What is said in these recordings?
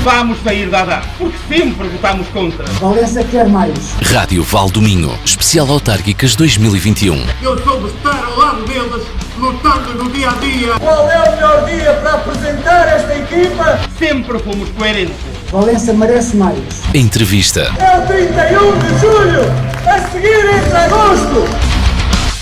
Vamos sair da ADA, porque sempre votámos contra. Valença quer mais. Rádio Valdominho, especial autárquicas 2021. Eu soube estar ao lado deles, lutando no dia a dia. Qual é o melhor dia para apresentar esta equipa? Sempre fomos coerentes. Valença merece mais. Entrevista. É o 31 de julho, a seguir entre agosto.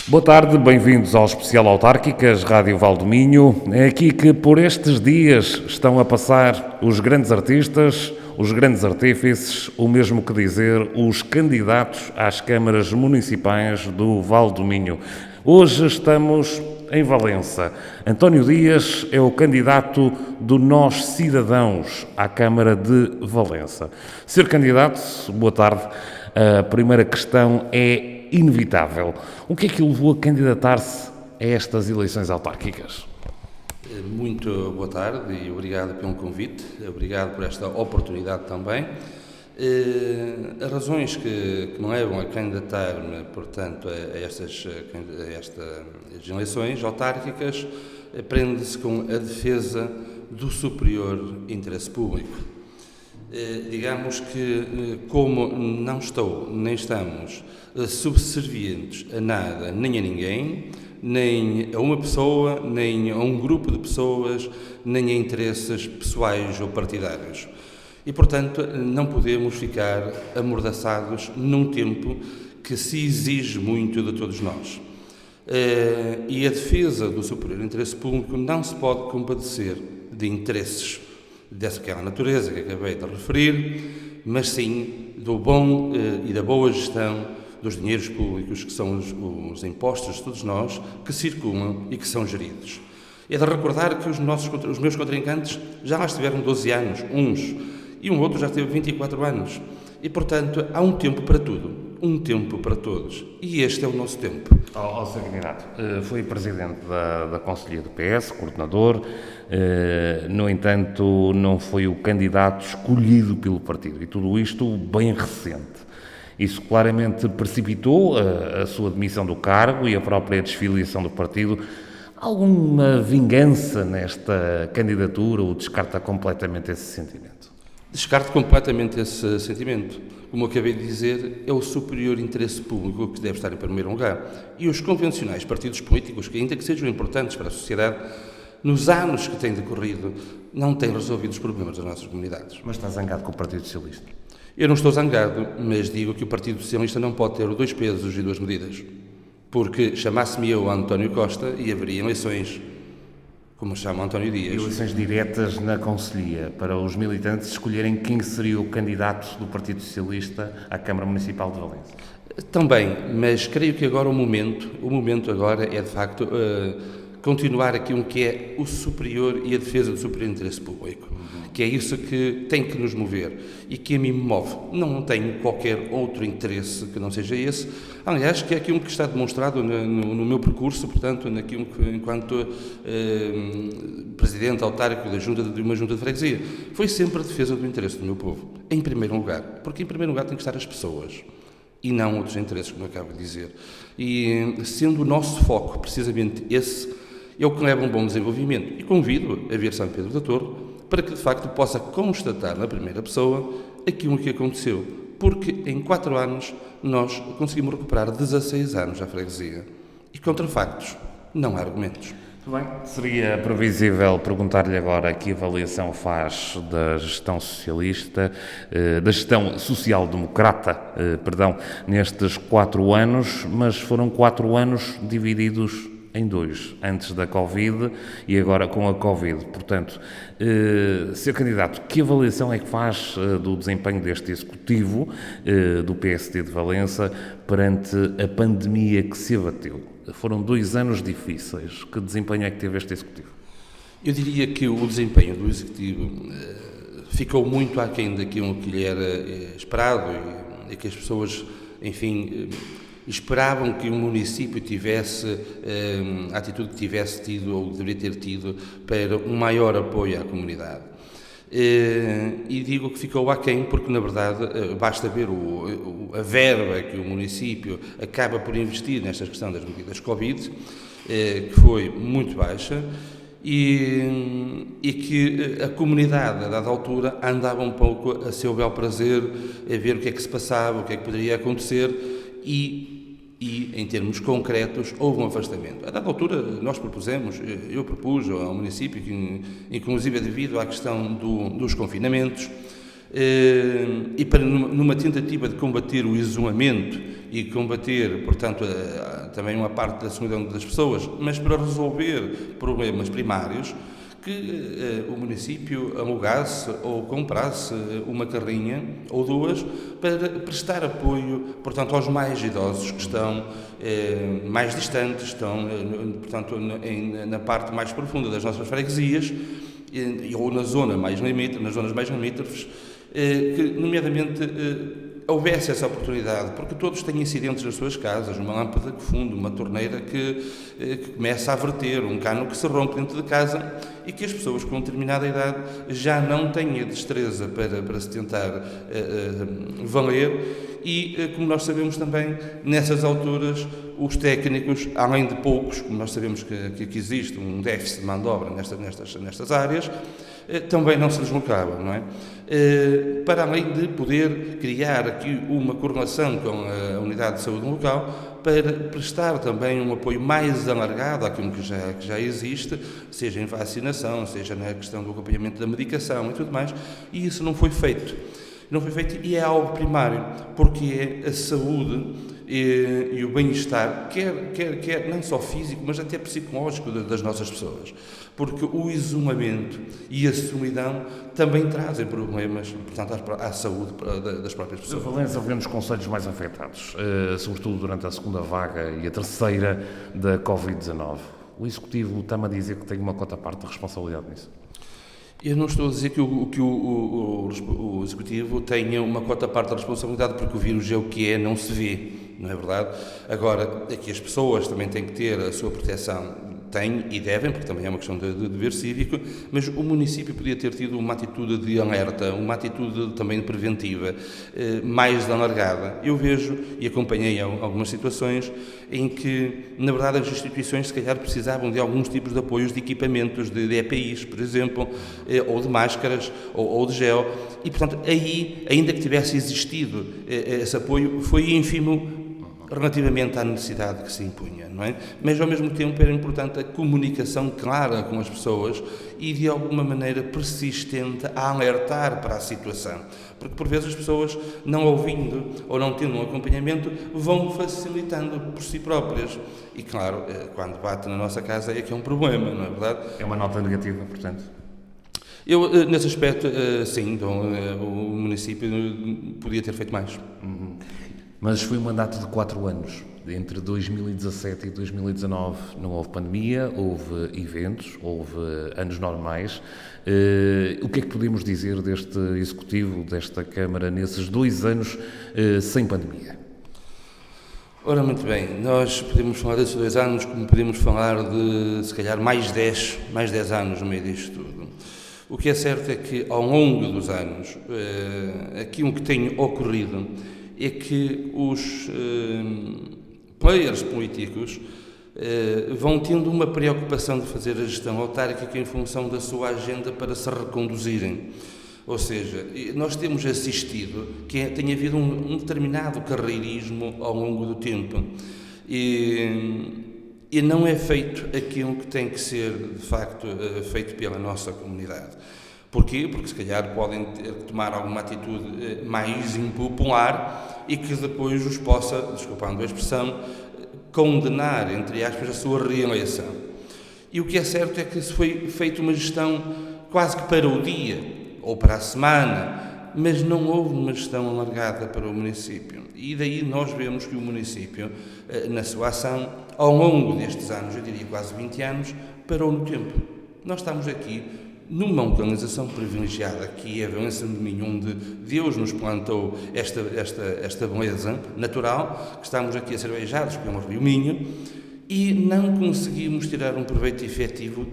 Boa tarde, bem-vindos ao Especial Autárquicas, Rádio Valdominho. É aqui que por estes dias estão a passar os grandes artistas, os grandes artífices, o mesmo que dizer, os candidatos às câmaras municipais do Valdominho. Hoje estamos em Valença. António Dias é o candidato do Nós Cidadãos à Câmara de Valença. Ser candidato, boa tarde, a primeira questão é inevitável. O que é que o levou a candidatar-se a estas eleições autárquicas? Muito boa tarde e obrigado pelo convite, obrigado por esta oportunidade também. As razões que me levam a candidatar-me, portanto, a estas eleições autárquicas prende-se com a defesa do superior interesse público. Digamos que, como não estou, nem estamos subservientes a nada, nem a ninguém, nem a uma pessoa, nem a um grupo de pessoas, nem a interesses pessoais ou partidários. E, portanto, não podemos ficar amordaçados num tempo que se exige muito de todos nós. E a defesa do superior interesse público não se pode compadecer de interesses daquela natureza que acabei de referir, mas sim do bom e da boa gestão dos dinheiros públicos, que são os impostos de todos nós, que circulam e que são geridos. É de recordar que os meus contrincantes já lá estiveram 12 anos, uns, e um outro já teve 24 anos. E, portanto, há um tempo para tudo, um tempo para todos. E este é o nosso tempo. Sr. Candidato, foi presidente da Conselhia do PS, coordenador, no entanto, não foi o candidato escolhido pelo partido. E tudo isto bem recente. Isso claramente precipitou a sua demissão do cargo e a própria desfiliação do partido. Alguma vingança nesta candidatura ou descarta completamente esse sentimento? Descarto completamente esse sentimento. Como acabei de dizer, é o superior interesse público que deve estar em primeiro lugar. E os convencionais partidos políticos, que ainda que sejam importantes para a sociedade, nos anos que têm decorrido, não têm resolvido os problemas das nossas comunidades. Mas está zangado com o Partido Socialista? Eu não estou zangado, mas digo que o Partido Socialista não pode ter dois pesos e duas medidas. Porque chamasse-me eu António Costa e haveria eleições, como chama António Dias. Eleições diretas na Conselhia, para os militantes escolherem quem seria o candidato do Partido Socialista à Câmara Municipal de Valença. Também, mas creio que agora o momento agora é de facto continuar aquilo que é o superior e a defesa do superior interesse público, que é isso que tem que nos mover e que a mim me move. Não tenho qualquer outro interesse que não seja esse, aliás, que é aquilo que está demonstrado no meu percurso, portanto, naquilo que, enquanto presidente autárquico de uma junta de freguesia, foi sempre a defesa do interesse do meu povo, em primeiro lugar, porque em primeiro lugar tem que estar as pessoas e não outros interesses, como eu acabo de dizer. E sendo o nosso foco precisamente esse, é o que leva a um bom desenvolvimento. E convido a vir São Pedro da Torre para que, de facto, possa constatar na primeira pessoa aquilo que aconteceu. Porque em 4 anos nós conseguimos recuperar 16 anos à freguesia. E contra factos, não há argumentos. Muito bem. Seria previsível perguntar-lhe agora que avaliação faz da gestão socialista, da gestão social-democrata, nestes 4 anos, mas foram 4 anos divididos em 2, antes da Covid e agora com a Covid. Portanto, Sr. Candidato, que avaliação é que faz do desempenho deste Executivo do PSD de Valença perante a pandemia que se abateu? Foram 2 anos difíceis. Que desempenho é que teve este Executivo? Eu diria que o desempenho do Executivo ficou muito aquém daquilo que lhe era esperado e que as pessoas, enfim, esperavam que o município tivesse a atitude que tivesse tido ou deveria ter tido para um maior apoio à comunidade. E digo que ficou aquém porque, na verdade, basta ver a verba que o município acaba por investir nesta questão das medidas Covid, que foi muito baixa, e que a comunidade, a dada altura, andava um pouco a seu bel prazer, a ver o que é que se passava, o que é que poderia acontecer e em termos concretos, houve um afastamento. A dada altura, eu propus ao município, que, inclusive devido à questão dos confinamentos, e para numa tentativa de combater o isolamento e combater, portanto, também uma parte da solidão das pessoas, mas para resolver problemas primários, que o município alugasse ou comprasse uma carrinha ou duas para prestar apoio, portanto, aos mais idosos que estão mais distantes, estão, portanto, na parte mais profunda das nossas freguesias ou nas zonas mais limítrofes, que, nomeadamente, houvesse essa oportunidade, porque todos têm incidentes nas suas casas, uma lâmpada que funde, uma torneira que começa a verter, um cano que se rompe dentro de casa e que as pessoas com determinada idade já não têm a destreza para se tentar valer e, como nós sabemos também, nessas alturas, os técnicos, além de poucos, como nós sabemos que existe um déficit de mão de obra nestas áreas, também não se deslocavam, não é? Para além de poder criar aqui uma correlação com a unidade de saúde local para prestar também um apoio mais alargado àquilo que já existe, seja em vacinação, seja na questão do acompanhamento da medicação e tudo mais, e isso não foi feito. Não foi feito e é algo primário, porque é a saúde e o bem-estar, quer não só físico, mas até psicológico das nossas pessoas. Porque o isolamento e a solidão também trazem problemas, portanto, à saúde das próprias pessoas. Sr. Valença vê nos concelhos mais afetados, sobretudo durante a segunda vaga e a terceira da Covid-19. O Executivo está-me a dizer que tem uma cota à parte de responsabilidade nisso? Eu não estou a dizer que o Executivo tenha uma cota à parte da responsabilidade, porque o vírus é o que é, não se vê, não é verdade? Agora, aqui as pessoas também têm que ter a sua proteção, têm e devem, porque também é uma questão de dever cívico, mas o município podia ter tido uma atitude de alerta, uma atitude também preventiva, mais alargada. Eu vejo e acompanhei algumas situações em que, na verdade, as instituições se calhar precisavam de alguns tipos de apoios de equipamentos, de EPIs, por exemplo, ou de máscaras, ou de gel, e, portanto, aí, ainda que tivesse existido esse apoio, foi ínfimo relativamente à necessidade que se impunha, não é? Mas, ao mesmo tempo, era importante a comunicação clara com as pessoas e, de alguma maneira, persistente a alertar para a situação. Porque, por vezes, as pessoas, não ouvindo ou não tendo um acompanhamento, vão facilitando por si próprias. E, claro, quando bate na nossa casa é que é um problema, não é verdade? É uma nota negativa, portanto. Eu, nesse aspecto, sim, então, o município podia ter feito mais. Uhum. Mas foi um mandato de 4 anos. Entre 2017 e 2019 não houve pandemia, houve eventos, houve anos normais. O que é que podemos dizer deste Executivo, desta Câmara, nesses 2 anos sem pandemia? Ora, muito bem, nós podemos falar desses 2 anos como podemos falar de, se calhar, mais 10 anos no meio disto tudo. O que é certo é que, ao longo dos anos, aquilo que tem ocorrido é que os players políticos vão tendo uma preocupação de fazer a gestão autárquica em função da sua agenda para se reconduzirem. Ou seja, nós temos assistido que tem havido um determinado carreirismo ao longo do tempo e não é feito aquilo que tem que ser, de facto, feito pela nossa comunidade. Porquê? Porque se calhar podem ter que tomar alguma atitude mais impopular e que depois os possa, desculpando a expressão, condenar, entre aspas, a sua reeleição. E o que é certo é que se foi feita uma gestão quase que para o dia ou para a semana, mas não houve uma gestão alargada para o município. E daí nós vemos que o município, na sua ação, ao longo destes anos, eu diria quase 20 anos, parou no tempo. Nós estamos aqui numa localização privilegiada, que é a Valença do Minho, onde Deus nos plantou esta beleza natural, que estamos aqui a ser beijados pelo Rio Minho, e não conseguimos tirar um proveito efetivo,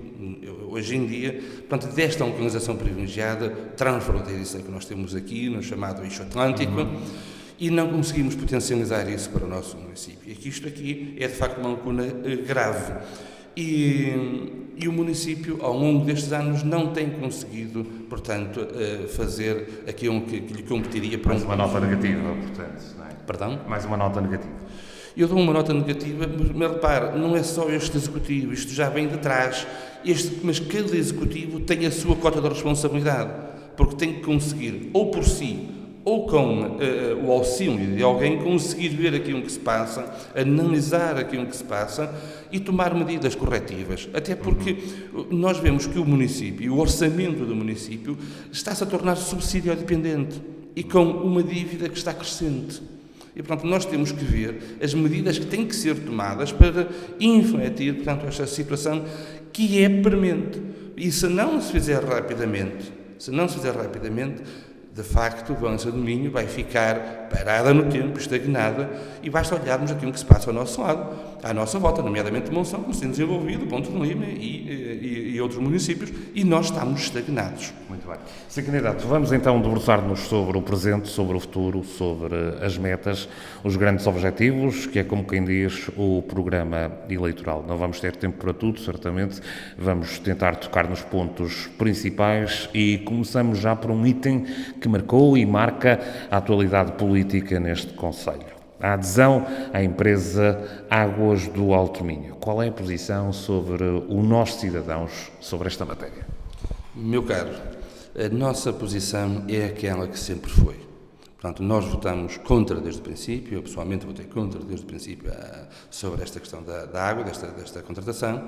hoje em dia, portanto, desta localização privilegiada, transfronteiriça que nós temos aqui, no chamado Eixo Atlântico, e não conseguimos potencializar isso para o nosso município. E que isto aqui é, de facto, uma lacuna grave. E E o município, ao longo destes anos, não tem conseguido, portanto, fazer aquilo que lhe competiria para Mais uma nota negativa, portanto, não é? Perdão? Mais uma nota negativa. Eu dou uma nota negativa, mas repare, não é só este executivo, isto já vem de trás, mas cada executivo tem a sua cota de responsabilidade, porque tem que conseguir, ou por si, ou com o auxílio de alguém, conseguir ver aquilo que se passa, analisar aquilo que se passa e tomar medidas corretivas. Até porque nós vemos que o município, o orçamento do município, está-se a tornar subsídio-dependente e com uma dívida que está crescente. E, portanto, nós temos que ver as medidas que têm que ser tomadas para infletir, portanto, esta situação que é premente. E se não se fizer rapidamente, de facto, Valença do Minho vai ficar parada no tempo, estagnada, e basta olharmos aquilo que se passa ao nosso lado, à nossa volta, nomeadamente Monção, como se tem desenvolvido, Ponte de Lima e outros municípios, e nós estamos estagnados. Muito bem. Sr. Candidato, vamos então debruçar-nos sobre o presente, sobre o futuro, sobre as metas, os grandes objetivos, que é, como quem diz, o programa eleitoral. Não vamos ter tempo para tudo, certamente. Vamos tentar tocar nos pontos principais e começamos já por um item que marcou e marca a atualidade política neste concelho. A adesão à empresa Águas do Alto Minho. Qual é a posição sobre os nossos cidadãos sobre esta matéria? Meu caro, a nossa posição é aquela que sempre foi. Portanto, nós votamos contra desde o princípio, eu pessoalmente votei contra desde o princípio sobre esta questão da água, desta contratação,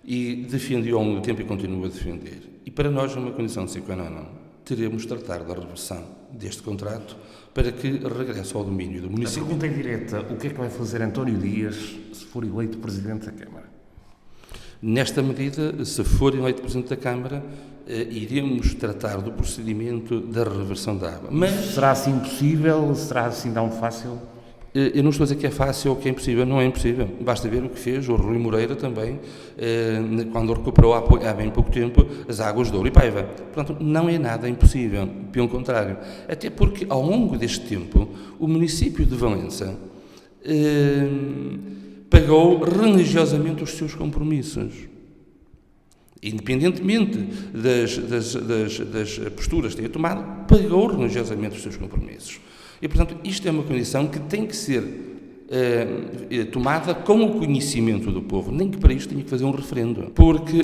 e defendi ao longo do tempo e continuo a defender. E para nós é uma condição de sine qua non. Teremos de tratar da reversão deste contrato para que regresse ao domínio do município. A pergunta é direta: o que é que vai fazer António Dias se for eleito Presidente da Câmara? Nesta medida, se for eleito Presidente da Câmara, iremos tratar do procedimento da reversão da água. Mas será assim possível? Será assim tão fácil? Eu não estou a dizer que é fácil ou que é impossível, não é impossível. Basta ver o que fez o Rui Moreira também, quando recuperou há bem pouco tempo as águas de Ouro e Paiva. Portanto, não é nada impossível, pelo contrário. Até porque, ao longo deste tempo, o município de Valença pagou religiosamente os seus compromissos. Independentemente das posturas que tenha tomado, pagou religiosamente os seus compromissos. E, portanto, isto é uma condição que tem que ser tomada com o conhecimento do povo, nem que para isto tenha que fazer um referendo, porque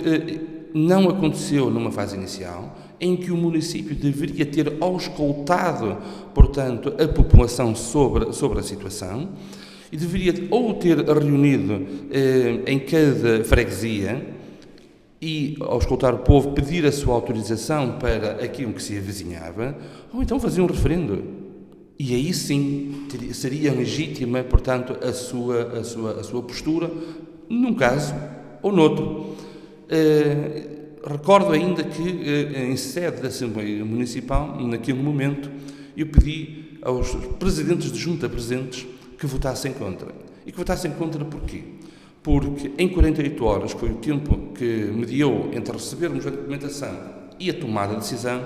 não aconteceu numa fase inicial em que o município deveria ter auscultado, portanto, a população sobre a situação e deveria ou ter reunido em cada freguesia e, ao escutar o povo, pedir a sua autorização para aquilo que se avizinhava, ou então fazer um referendo. E aí sim seria legítima, portanto, a sua postura, num caso ou noutro. Recordo ainda que, em sede da Assembleia Municipal, naquele momento, eu pedi aos presidentes de junta presentes que votassem contra. E que votassem contra porquê? Porque em 48 horas, que foi o tempo que mediou entre recebermos a documentação e a tomada de decisão,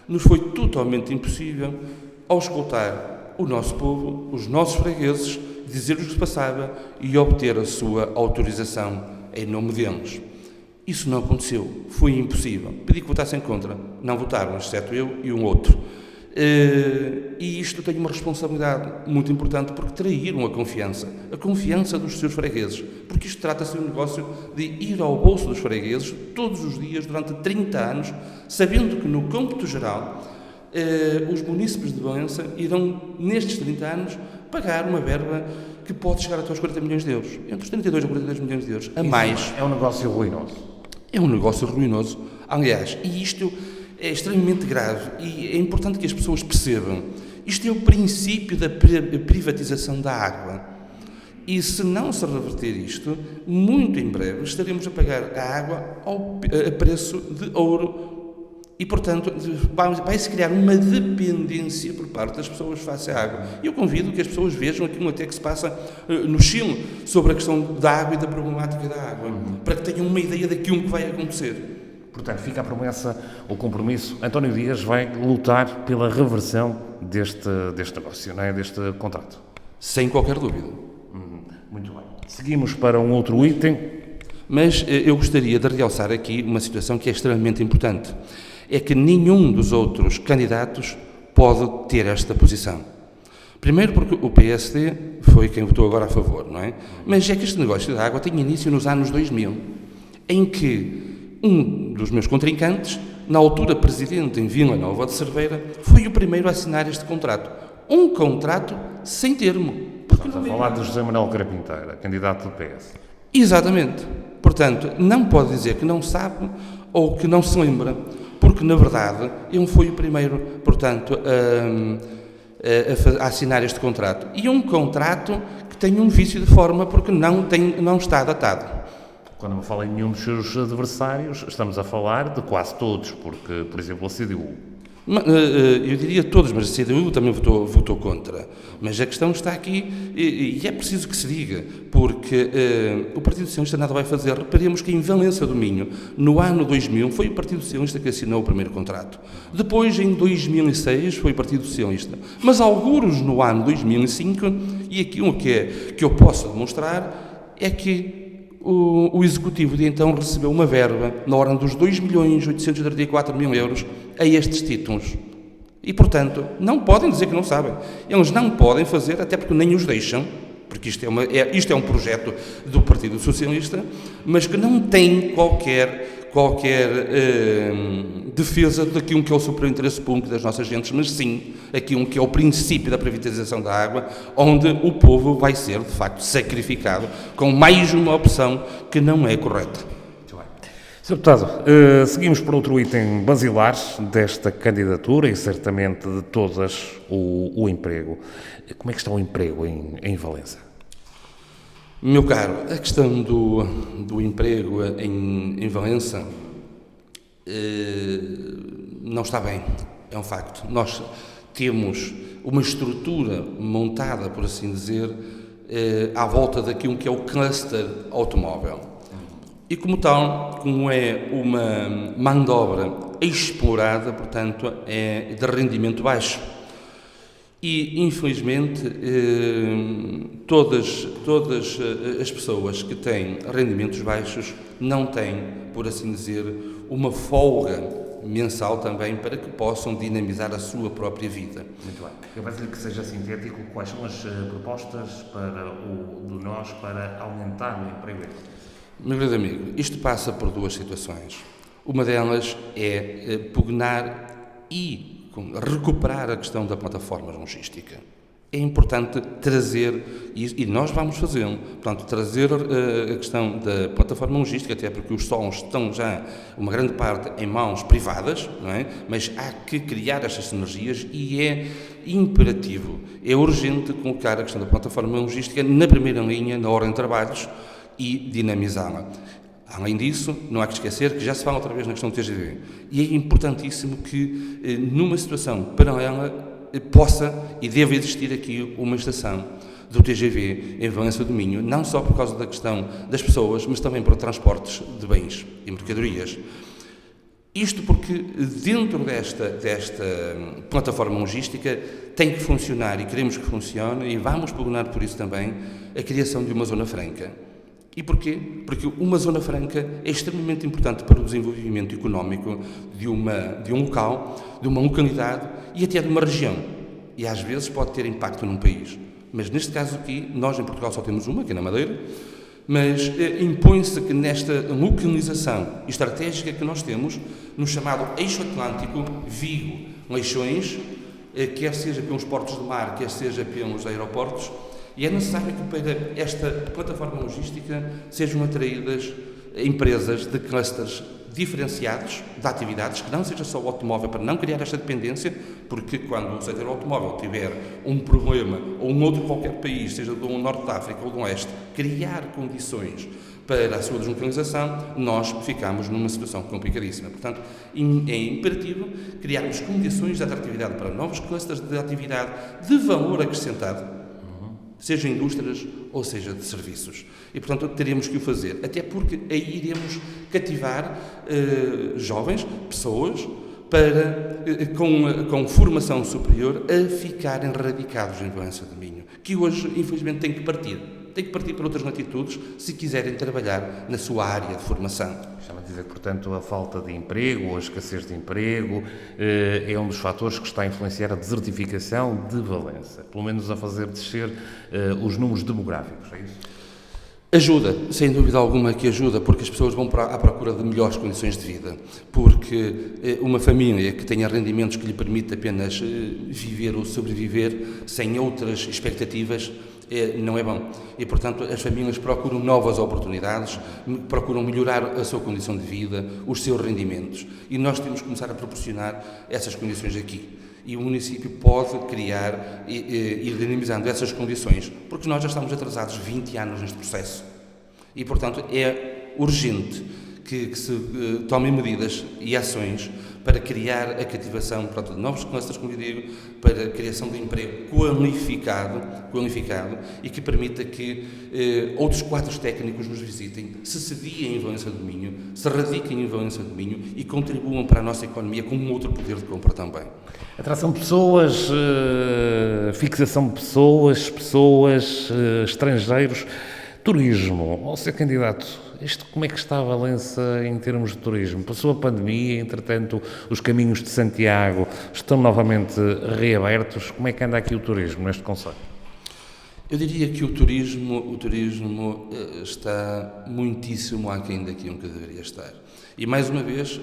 nos foi totalmente impossível auscultar o nosso povo, os nossos fregueses, dizer-lhes o que se passava e obter a sua autorização em nome deles. Isso não aconteceu, foi impossível. Pedi que votassem contra, não votaram, exceto eu e um outro. E isto tem uma responsabilidade muito importante, porque traíram a confiança dos seus fregueses, porque isto trata-se de um negócio de ir ao bolso dos fregueses todos os dias durante 30 anos, sabendo que no cômputo geral os munícipes de Valença irão, nestes 30 anos, pagar uma verba que pode chegar até aos 40 milhões de euros, entre os 32 a 42 milhões de euros, a mais. É um negócio ruinoso. É um negócio ruinoso. Aliás, e isto é extremamente grave e é importante que as pessoas percebam. Isto é o princípio da privatização da água. E se não se reverter isto, muito em breve estaremos a pagar a água a preço de ouro. E, portanto, vai-se criar uma dependência por parte das pessoas face à água. E eu convido que as pessoas vejam aquilo até que se passa no Chile sobre a questão da água e da problemática da água, para que tenham uma ideia daquilo que vai acontecer. Portanto, fica a promessa, o compromisso. António Dias vai lutar pela reversão deste negócio, não é? Deste contrato. Sem qualquer dúvida. Muito bem. Seguimos para um outro item. Mas eu gostaria de realçar aqui uma situação que é extremamente importante. É que nenhum dos outros candidatos pode ter esta posição. Primeiro porque o PSD foi quem votou agora a favor, não é? Mas é que este negócio da água tem início nos anos 2000, em que um dos meus contrincantes, na altura presidente em Vila Nova de Cerveira, foi o primeiro a assinar este contrato. Um contrato sem termo. Estamos a falar de José Manuel Carapinteira, candidato do PS. Exatamente. Portanto, não pode dizer que não sabe ou que não se lembra, porque, na verdade, ele foi o primeiro, portanto, a assinar este contrato. E um contrato que tem um vício de forma porque não está datado. Quando me fala em nenhum dos seus adversários, estamos a falar de quase todos, porque, por exemplo, a CDU. Eu diria todos, mas a CDU também votou contra. Mas a questão está aqui, e é preciso que se diga, porque o Partido Socialista nada vai fazer. Reparemos que em Valença do Minho, no ano 2000, foi o Partido Socialista que assinou o primeiro contrato. Depois, em 2006, foi o Partido Socialista. Mas alguns no ano 2005, e aquilo que eu posso demonstrar é que o Executivo de então recebeu uma verba na ordem dos 2.834.000 euros a estes títulos. E, portanto, não podem dizer que não sabem. Eles não podem fazer, até porque nem os deixam, porque isto é um projeto do Partido Socialista, mas que não tem qualquer defesa daquilo que é o superior interesse público das nossas gentes, mas sim aquilo que é o princípio da privatização da água, onde o povo vai ser, de facto, sacrificado com mais uma opção que não é correta. Sr. Deputado, seguimos para outro item basilar desta candidatura e certamente de todas, o emprego. Como é que está o emprego em Valença? Meu caro, a questão do emprego em Valença não está bem, é um facto. Nós temos uma estrutura montada, por assim dizer, à volta daquilo que é o cluster automóvel. E como tal, como é uma mão de obra explorada, portanto, é de rendimento baixo. E, infelizmente, todas as pessoas que têm rendimentos baixos não têm, por assim dizer, uma folga mensal também para que possam dinamizar a sua própria vida. Muito bem. Eu peço-lhe que seja sintético. Quais são as propostas do NOS para aumentar o emprego? Meu grande amigo, isto passa por duas situações. Uma delas é pugnar e recuperar a questão da plataforma logística. É importante trazer, e nós vamos fazê-lo, portanto, trazer a questão da plataforma logística, até porque os solos estão já, uma grande parte, em mãos privadas, não é? Mas há que criar estas sinergias e é imperativo, é urgente colocar a questão da plataforma logística na primeira linha, na ordem de trabalhos, e dinamizá-la. Além disso, não há que esquecer que já se fala outra vez na questão do TGV. E é importantíssimo que, numa situação paralela, possa e deva existir aqui uma estação do TGV em Valença do Minho, não só por causa da questão das pessoas, mas também para transportes de bens e mercadorias. Isto porque dentro desta plataforma logística tem que funcionar, e queremos que funcione, e vamos pugnar por isso também, a criação de uma zona franca. E porquê? Porque uma zona franca é extremamente importante para o desenvolvimento económico de um local, de uma localidade e até de uma região. E às vezes pode ter impacto num país. Mas neste caso aqui, nós em Portugal só temos uma, que é na Madeira, mas impõe-se que nesta localização estratégica que nós temos, no chamado Eixo Atlântico, Vigo, Leixões, quer seja pelos portos de mar, quer seja pelos aeroportos, e é necessário que para esta plataforma logística sejam atraídas empresas de clusters diferenciados de atividades, que não seja só o automóvel, para não criar esta dependência, porque quando o setor automóvel tiver um problema, ou um outro qualquer país, seja do norte da África ou do oeste, criar condições para a sua deslocalização, nós ficamos numa situação complicadíssima. Portanto, é imperativo criarmos condições de atratividade para novos clusters de atividade de valor acrescentado, seja indústrias ou seja de serviços. E, portanto, teremos que o fazer, até porque aí iremos cativar jovens, pessoas, para, com formação superior, a ficarem radicados em Valença do Minho, que hoje, infelizmente, tem que partir. Tem que partir para outras latitudes se quiserem trabalhar na sua área de formação. Estava a dizer que, portanto, a falta de emprego ou a escassez de emprego é um dos fatores que está a influenciar a desertificação de Valença, pelo menos a fazer descer os números demográficos, é isso? Ajuda, sem dúvida alguma que ajuda, porque as pessoas vão à procura de melhores condições de vida, porque uma família que tenha rendimentos que lhe permite apenas viver ou sobreviver sem outras expectativas não é bom. E, portanto, as famílias procuram novas oportunidades, procuram melhorar a sua condição de vida, os seus rendimentos. E nós temos que começar a proporcionar essas condições aqui. E o município pode criar e ir dinamizando essas condições, porque nós já estamos atrasados 20 anos neste processo. E, portanto, é urgente que se tomem medidas e ações para criar a cativação de novos clusters, como eu digo, para a criação de emprego qualificado e que permita que outros quadros técnicos nos visitem, se sediem em Valença do Minho, se radiquem em Valença do Minho e contribuam para a nossa economia com um outro poder de compra também. Atração de pessoas, fixação de pessoas, estrangeiros, turismo. Ó, Sr. Candidato, como é que está a Valença em termos de turismo? Passou a pandemia, entretanto, os caminhos de Santiago estão novamente reabertos. Como é que anda aqui o turismo neste concelho? Eu diria que o turismo está muitíssimo aquém daquilo que deveria estar. E, mais uma vez,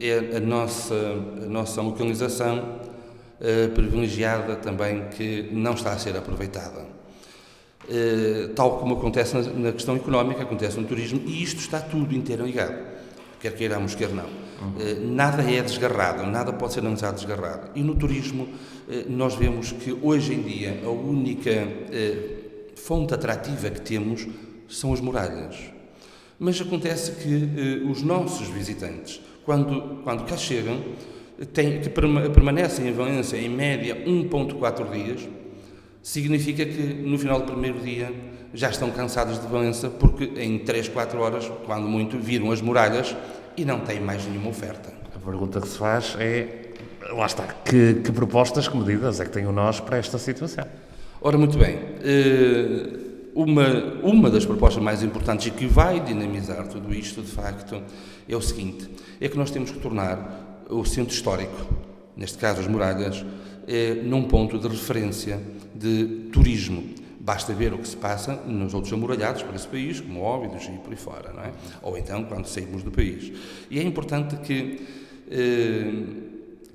é a nossa localização privilegiada também que não está a ser aproveitada. Tal como acontece na questão económica, acontece no turismo, e isto está tudo interligado, quer queiramos, quer não. Nada é desgarrado, nada pode ser analisado desgarrado. E no turismo nós vemos que hoje em dia a única fonte atrativa que temos são as muralhas. Mas acontece que os nossos visitantes, quando cá chegam, que permanecem em Valença em média 1,4 dias, significa que no final do primeiro dia já estão cansados de Valença, porque em 3, 4 horas, quando muito, viram as muralhas e não têm mais nenhuma oferta. A pergunta que se faz é, lá está, que propostas, que medidas é que tem o nós para esta situação? Ora, muito bem, uma das propostas mais importantes e que vai dinamizar tudo isto, de facto, é o seguinte, é que nós temos que tornar o centro histórico, neste caso as muralhas, num ponto de referência de turismo. Basta ver o que se passa nos outros amuralhados por esse país, como Óbidos e por aí fora, não é? Ou então quando saímos do país. E é importante que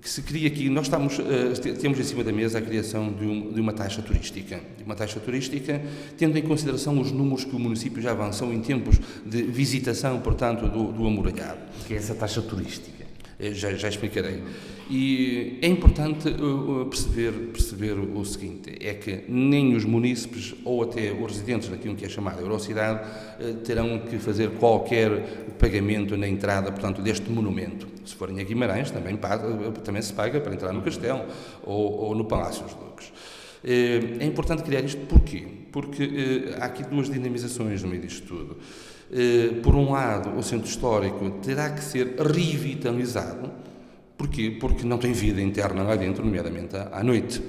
se crie aqui, nós temos em cima da mesa a criação de uma taxa turística. Uma taxa turística tendo em consideração os números que o município já avançou em tempos de visitação, portanto, do amuralhado. Que é essa taxa turística? Já explicarei. E é importante perceber o seguinte, é que nem os munícipes ou até os residentes daquilo que é chamada Eurocidade terão que fazer qualquer pagamento na entrada, portanto, deste monumento. Se forem a Guimarães, também se paga para entrar no Castelo ou no Palácio dos Duques. É importante criar isto porquê? Porque há aqui duas dinamizações no meio disto tudo. Por um lado, o centro histórico terá que ser revitalizado. Porquê? Porque não tem vida interna lá dentro, nomeadamente à noite.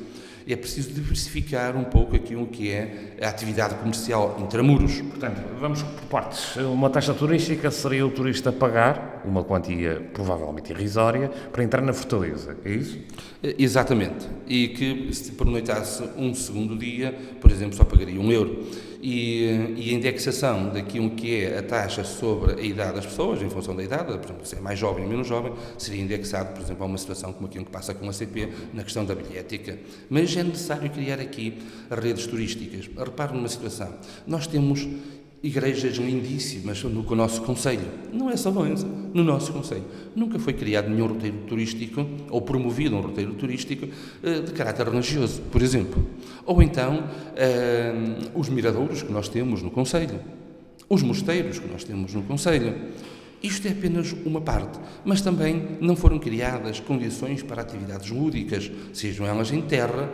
É preciso diversificar um pouco aquilo que é a atividade comercial intramuros. Portanto, vamos por partes. Uma taxa turística seria o turista pagar uma quantia provavelmente irrisória para entrar na fortaleza, é isso? Exatamente. E que se pernoitasse um segundo dia, por exemplo, só pagaria €1. E a indexação daquilo que é a taxa sobre a idade das pessoas, em função da idade, por exemplo, se é mais jovem ou menos jovem, seria indexado, por exemplo, a uma situação como aquilo que passa com a CP na questão da bilhética. Mas é necessário criar aqui redes turísticas. Repare numa situação. Nós temos igrejas lindíssimas no nosso concelho. Não é só Valença, no nosso concelho. Nunca foi criado nenhum roteiro turístico ou promovido um roteiro turístico de caráter religioso, por exemplo. Ou então os miradouros que nós temos no concelho, os mosteiros que nós temos no concelho. Isto é apenas uma parte, mas também não foram criadas condições para atividades lúdicas, sejam elas em terra,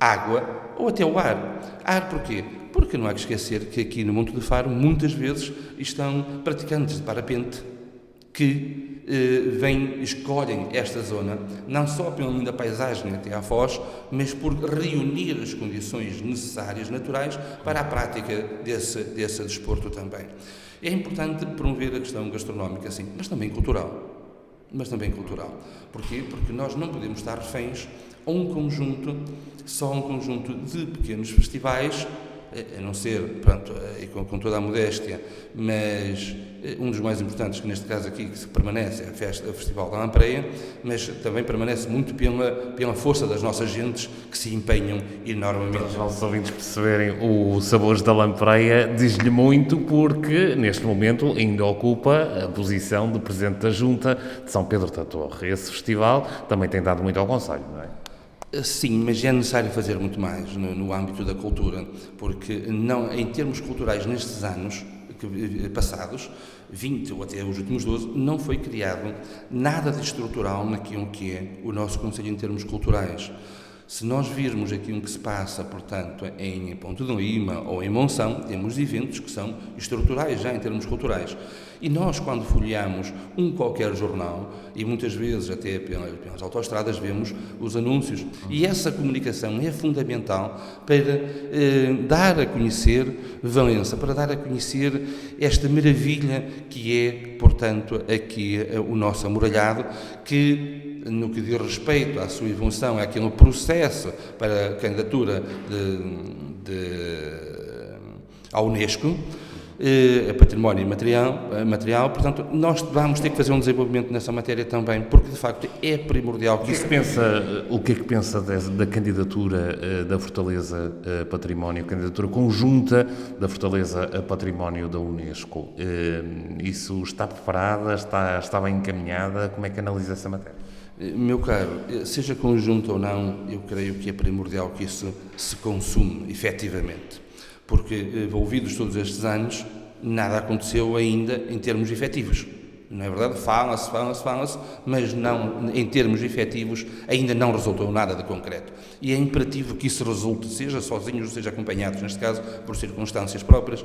água ou até o ar. Ar porquê? Porque não há que esquecer que aqui no Monte de Faro muitas vezes estão praticantes de parapente que escolhem esta zona, não só pela linda paisagem até à Foz, mas por reunir as condições necessárias, naturais, para a prática desse desporto também. É importante promover a questão gastronómica, sim, mas também cultural. Porquê? Porque nós não podemos estar reféns a um conjunto de pequenos festivais, a não ser, pronto, com toda a modéstia, mas um dos mais importantes, que neste caso aqui que permanece, é o Festival da Lampreia, mas também permanece muito pela força das nossas gentes que se empenham enormemente. Para os nossos ouvintes perceberem, o Sabores da Lampreia diz-lhe muito porque, neste momento, ainda ocupa a posição de Presidente da Junta de São Pedro da Torre. Esse festival também tem dado muito ao concelho, não é? Sim, mas é necessário fazer muito mais no âmbito da cultura, porque não, em termos culturais, nestes anos passados, 20 ou até os últimos 12, não foi criado nada de estrutural naquilo que é o nosso Conselho em termos culturais. Se nós virmos aquilo que se passa, portanto, em Ponte de Lima ou em Monção, temos eventos que são estruturais já em termos culturais. E nós, quando folheamos qualquer jornal, e muitas vezes até pelas autoestradas, vemos os anúncios. E essa comunicação é fundamental para dar a conhecer Valença, para dar a conhecer esta maravilha que é, portanto, aqui o nosso amuralhado, que, no que diz respeito à sua evolução, àquele processo para a candidatura à Unesco, a património material, portanto, nós vamos ter que fazer um desenvolvimento nessa matéria também, porque de facto é primordial que isso... O que é que pensa da candidatura da Fortaleza a Património, candidatura conjunta da Fortaleza a Património da Unesco? Isso está preparada, está bem encaminhada? Como é que analisa essa matéria? Meu caro, seja conjunto ou não, eu creio que é primordial que isso se consume, efetivamente. Porque, ouvidos todos estes anos, nada aconteceu ainda em termos efetivos. Não é verdade? Fala-se, mas não, em termos efetivos, ainda não resultou nada de concreto. E é imperativo que isso resulte, seja sozinhos, seja acompanhados, neste caso, por circunstâncias próprias,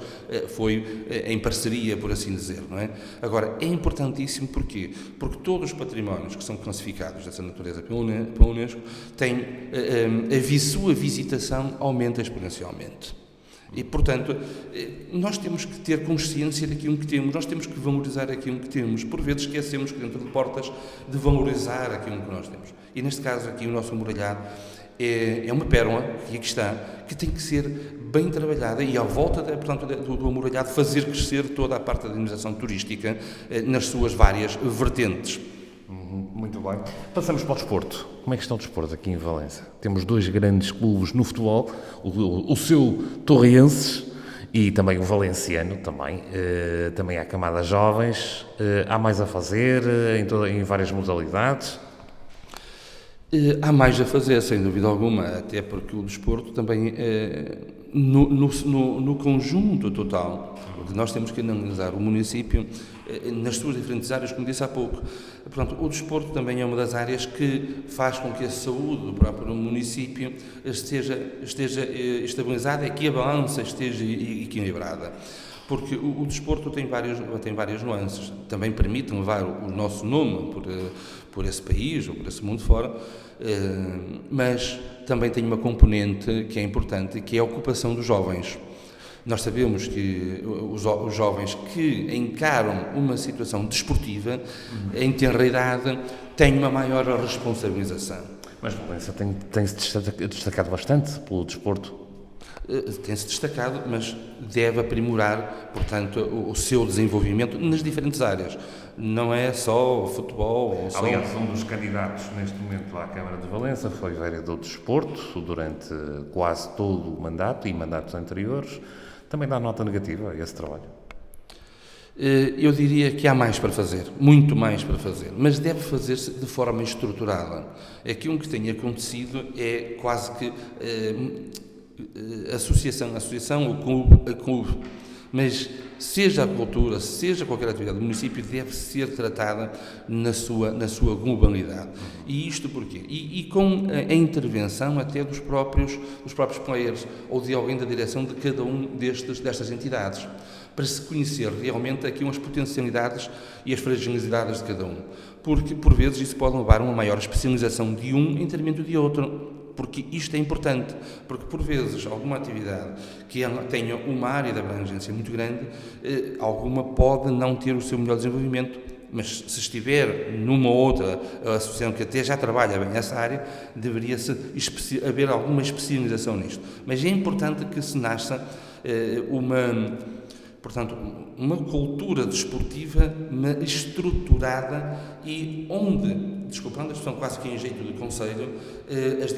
foi em parceria, por assim dizer, não é? Agora, é importantíssimo porquê? Porque todos os patrimónios que são classificados dessa natureza pela Unesco têm, a sua visitação aumenta exponencialmente. E, portanto, nós temos que ter consciência daquilo que temos, nós temos que valorizar aquilo que temos. Por vezes esquecemos que dentro de portas de valorizar aquilo que nós temos. E, neste caso aqui, o nosso amuralhado é uma pérola, que aqui está, que tem que ser bem trabalhada e, à volta do amuralhado, fazer crescer toda a parte da dinamização turística nas suas várias vertentes. Muito bem. Passamos para o desporto. Como é que está o desporto aqui em Valença? Temos dois grandes clubes no futebol, o seu Torrienses e também o Valenciano, também há camadas jovens, há mais a fazer em várias modalidades? Há mais a fazer, sem dúvida alguma, até porque o desporto também, no conjunto total, nós temos que analisar o município nas suas diferentes áreas, como disse há pouco. Portanto, o desporto também é uma das áreas que faz com que a saúde do próprio município esteja estabilizada e que a balança esteja equilibrada. Porque o desporto tem várias nuances. Também permite levar o nosso nome por esse país ou por esse mundo fora, mas também tem uma componente que é importante, que é a ocupação dos jovens. Nós sabemos que os jovens que encaram uma situação desportiva, em tenra idade, têm uma maior responsabilização. Mas Valença tem-se destacado bastante pelo desporto? Tem-se destacado, mas deve aprimorar, portanto, o seu desenvolvimento nas diferentes áreas. Não é só o futebol. Aliás, um dos candidatos neste momento à Câmara de Valença foi vereador de desporto durante quase todo o mandato e mandatos anteriores. Também dá nota negativa a esse trabalho? Eu diria que há mais para fazer, muito mais para fazer, mas deve fazer-se de forma estruturada. Aquilo que tem acontecido é quase que associação, o clube, mas seja a cultura, seja qualquer atividade do município, deve ser tratada na sua globalidade. E isto porquê? E com a intervenção até dos próprios players, ou de alguém da direção de cada um destas entidades. para se conhecer realmente aqui as potencialidades e as fragilidades de cada um. Porque, por vezes, isso pode levar a uma maior especialização de um em detrimento de outro. Porque isto é importante, porque por vezes alguma atividade que tenha uma área de abrangência muito grande, alguma pode não ter o seu melhor desenvolvimento, mas se estiver numa outra associação que até já trabalha bem essa área, deveria-se haver alguma especialização nisto. Mas é importante que se nasça uma cultura desportiva estruturada e onde, desculpando a expressão quase que em jeito de conselho, os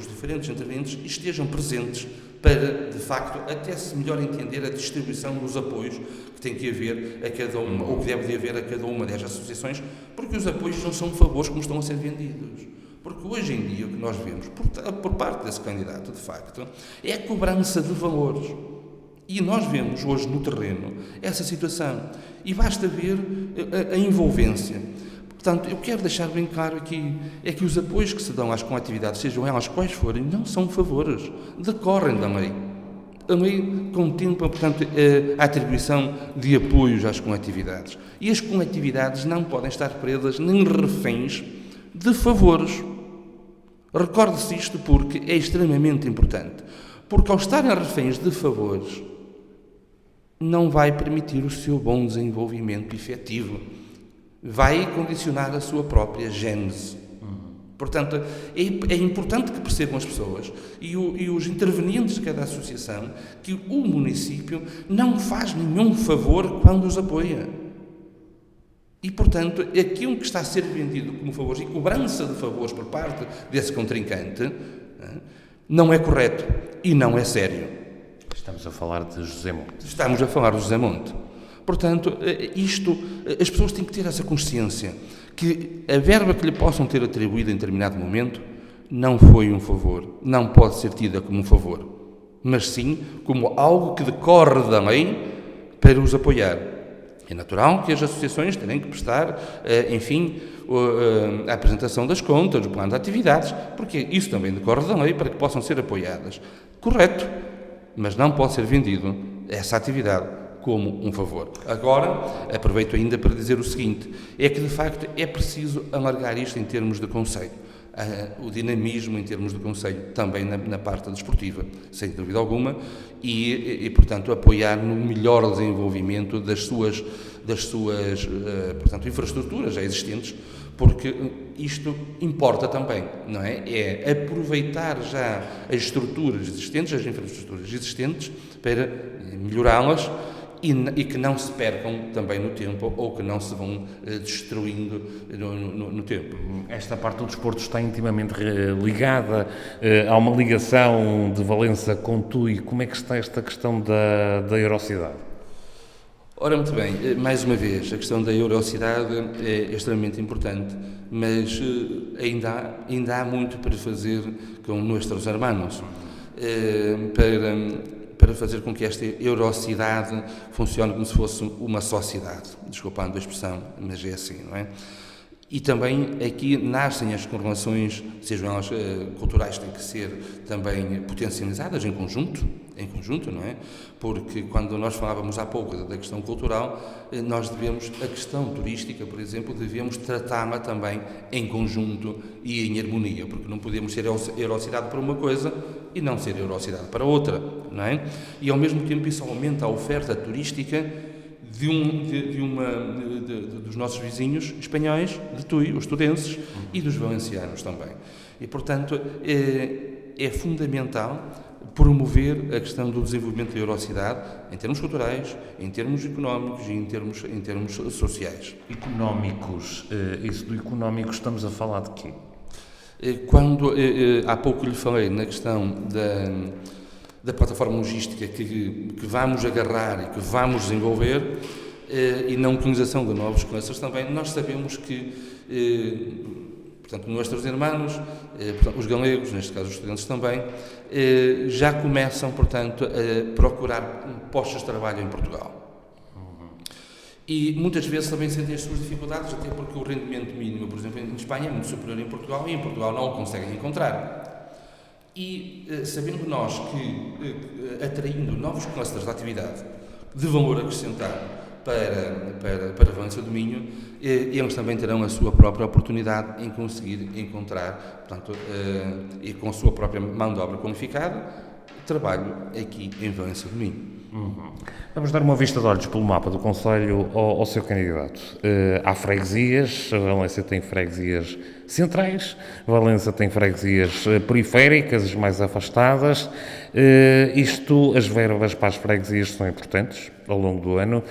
diferentes intervenientes estejam presentes para, de facto, até se melhor entender a distribuição dos apoios que tem que haver a cada uma, ou que deve de haver a cada uma destas associações, porque os apoios não são favores como estão a ser vendidos. Porque hoje em dia o que nós vemos, por parte desse candidato, de facto, é a cobrança de valores. E nós vemos hoje no terreno essa situação. E basta ver a envolvência. Portanto, eu quero deixar bem claro aqui, é que os apoios que se dão às coletividades, sejam elas quais forem, não são favores, decorrem da lei. A lei contempla, portanto, a atribuição de apoios às coletividades. E as coletividades não podem estar presas nem reféns de favores. Recorde-se isto porque é extremamente importante. Porque ao estarem reféns de favores, não vai permitir o seu bom desenvolvimento efetivo. Vai condicionar a sua própria gênese. Portanto, é importante que percebam as pessoas e os intervenientes de cada associação que o município não faz nenhum favor quando os apoia. E, portanto, aquilo que está a ser vendido como favores e cobrança de favores por parte desse contrincante não é correto e não é sério. Estamos a falar de José Monte. Estamos a falar de José Monte. Portanto, as pessoas têm que ter essa consciência que a verba que lhe possam ter atribuído em determinado momento não foi um favor, não pode ser tida como um favor, mas sim como algo que decorre da lei para os apoiar. É natural que as associações tenham que prestar, a apresentação das contas, do plano de atividades, porque isso também decorre da lei para que possam ser apoiadas. Correto, mas não pode ser vendido essa atividade como um favor. Agora, aproveito ainda para dizer o seguinte, é que de facto é preciso alargar isto em termos de conselho, o dinamismo em termos de conselho também na parte desportiva, sem dúvida alguma, e portanto apoiar no melhor desenvolvimento das suas portanto, infraestruturas já existentes, porque isto importa também, não é? É aproveitar já as estruturas existentes, as infraestruturas existentes, para melhorá-las e que não se percam também no tempo ou que não se vão destruindo no tempo. Esta parte do desporto está intimamente ligada, há uma ligação de Valença com Tui. Como é que está esta questão da Eurocidade? Ora, muito bem, mais uma vez, a questão da Eurocidade é extremamente importante, mas ainda há muito para fazer com nossos hermanos, para fazer com que esta Eurocidade funcione como se fosse uma sociedade, desculpando a expressão, mas é assim, não é? E também aqui nascem as relações, sejam elas culturais, têm que ser também potencializadas em conjunto, não é? Porque quando nós falávamos há pouco da questão cultural, nós devemos, a questão turística, por exemplo, devemos tratá-la também em conjunto e em harmonia, porque não podemos ser Eurocidade para uma coisa e não ser Eurocidade para outra, não é? E ao mesmo tempo isso aumenta a oferta turística dos nossos vizinhos espanhóis, de Tui, os turenses, e dos valencianos também. E, portanto, é fundamental promover a questão do desenvolvimento da Eurocidade em termos culturais, em termos económicos e em termos sociais. Económicos, isso do económico estamos a falar de quê? Quando há pouco lhe falei na questão da plataforma logística que vamos agarrar e que vamos desenvolver, e na utilização de novos clusters também, nós sabemos que, portanto, nossos irmãos, os galegos, neste caso os estudantes também, já começam, portanto, a procurar postos de trabalho em Portugal. E muitas vezes também sentem as suas dificuldades, até porque o rendimento mínimo, por exemplo, em Espanha é muito superior em Portugal, e em Portugal não o conseguem encontrar. E sabendo nós que, atraindo novos clusters de atividade, de valor acrescentado para Valência do Minho, eles também terão a sua própria oportunidade em conseguir encontrar, portanto, e com a sua própria mão de obra qualificada, trabalho aqui em Valência do Minho. Vamos dar uma vista de olhos pelo mapa do concelho ao seu candidato. Há freguesias, Valência tem freguesias centrais, Valência tem freguesias periféricas, as mais afastadas. As verbas para as freguesias são importantes ao longo do ano.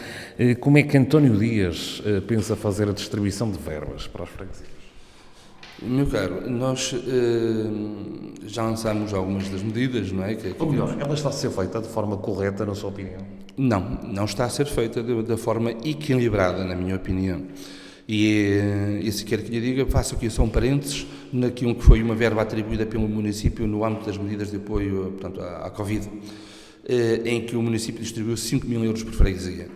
Como é que António Dias pensa fazer a distribuição de verbas para as freguesias? Meu caro, nós já lançámos algumas das medidas, não é? Ou melhor, ela está a ser feita de forma correta, na sua opinião? Não está a ser feita da forma equilibrada, na minha opinião. E se quer que lhe diga, faço aqui só um parênteses naquilo que foi uma verba atribuída pelo município no âmbito das medidas de apoio, portanto, à Covid, em que o município distribuiu 5 mil euros por freguesia.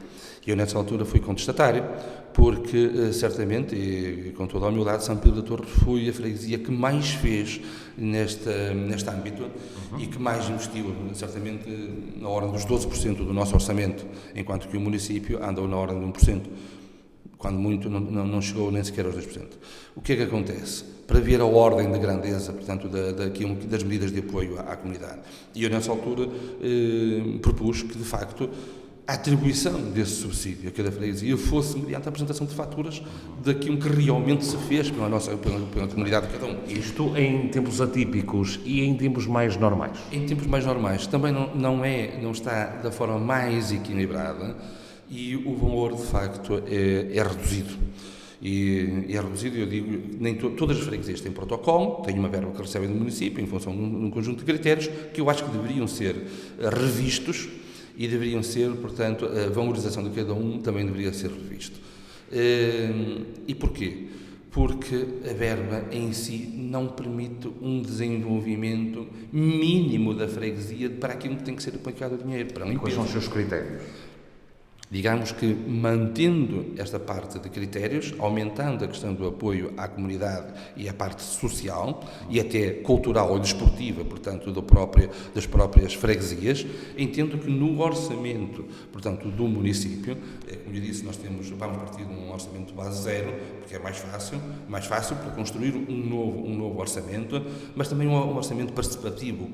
Eu, nessa altura, fui contestatário, porque, certamente, e com toda a humildade, São Pedro da Torre foi a freguesia que mais fez neste âmbito e que mais investiu, certamente, na ordem dos 12% do nosso orçamento, enquanto que o município andou na ordem de 1%, quando muito não chegou nem sequer aos 2%. O que é que acontece? Para ver a ordem de grandeza, portanto, das medidas de apoio à comunidade. E eu, nessa altura, propus que, de facto, a atribuição desse subsídio a cada freguesia fosse mediante a apresentação de faturas daquilo que realmente se fez pela comunidade de cada um. Isto em tempos atípicos e em tempos mais normais? Em tempos mais normais. Também não está da forma mais equilibrada e o valor, de facto, é reduzido. E é reduzido, eu digo, nem todas as freguesias têm protocolo, têm uma verba que recebem do município em função de um conjunto de critérios que eu acho que deveriam ser revistos e deveriam ser, portanto, a valorização de cada um também deveria ser revisto. E porquê? Porque a verba em si não permite um desenvolvimento mínimo da freguesia para aquilo que tem que ser aplicado o dinheiro. Para quais são os seus critérios? Digamos que, mantendo esta parte de critérios, aumentando a questão do apoio à comunidade e à parte social e até cultural ou desportiva, portanto, das próprias freguesias, entendo que no orçamento, portanto, do município, como eu disse, vamos partir de um orçamento base zero, porque é mais fácil para construir um novo orçamento, mas também um orçamento participativo,